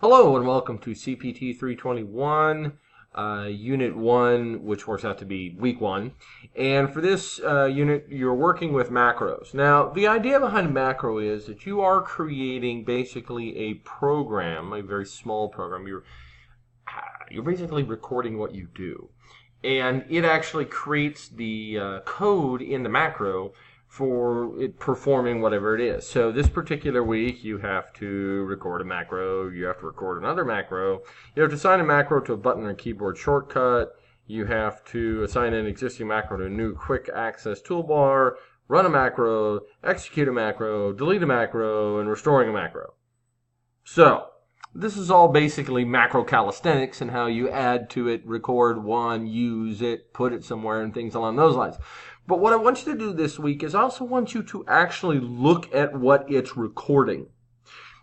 Hello and welcome to CPT321 Unit 1, which works out to be Week 1. And for this unit, you're working with macros. Now, the idea behind a macro is that you are creating basically a program, a very small program. You're basically recording what you do. And it actually creates the code in the macro for it performing whatever it is. So this particular week, you have to record a macro, you have to record another macro, you have to assign a macro to a button or keyboard shortcut, you have to assign an existing macro to a new quick access toolbar, run a macro, execute a macro, delete a macro, and restoring a macro. So this is all basically macro calisthenics and how you add to it, record one, use it, put it somewhere, and things along those lines. But what I want you to do this week is I also want you to actually look at what it's recording.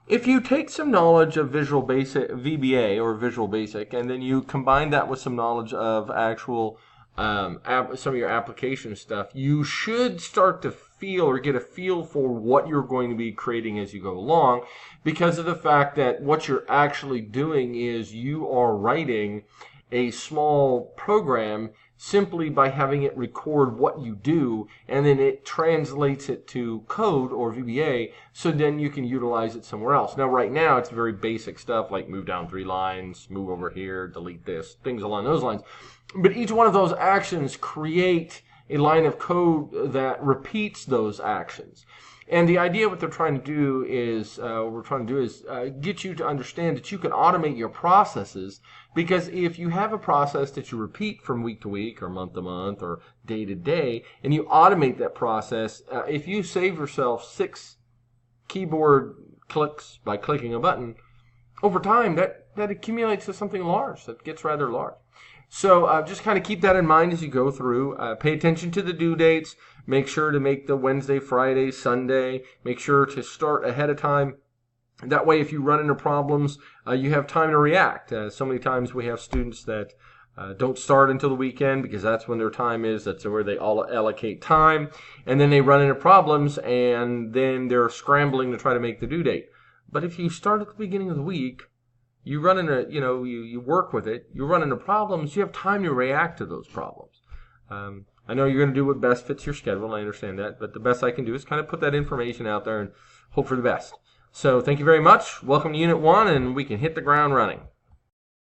If you take some knowledge of Visual Basic, VBA or Visual Basic, and then you combine that with some knowledge of actual some of your application stuff, you should start to feel or get a feel for what you're going to be creating as you go along, because of the fact that what you're actually doing is you are writing a small program simply by having it record what you do, and then it translates it to code or VBA, so then you can utilize it somewhere else. Now, right now, it's very basic stuff like move down 3 lines, move over here, delete this, things along those lines. But each one of those actions create a line of code that repeats those actions. And the idea what they're trying to do is, get you to understand that you can automate your processes, because if you have a process that you repeat from week to week or month to month or day to day, and you automate that process, if you save yourself 6 keyboard clicks by clicking a button, over time that accumulates to something large, that gets rather large. So just kind of keep that in mind as you go through. Pay attention to the due dates. Make sure to make the Wednesday, Friday, Sunday. Make sure to start ahead of time. That way, if you run into problems, you have time to react. So many times we have students that don't start until the weekend because that's when their time is. That's where they all allocate time. And then they run into problems, and then they're scrambling to try to make the due date. But if you start at the beginning of the week, you run into, you work with it, you run into problems, you have time to react to those problems. I know you're going to do what best fits your schedule, I understand that, but the best I can do is kind of put that information out there and hope for the best. So thank you very much. Welcome to Unit 1, and we can hit the ground running.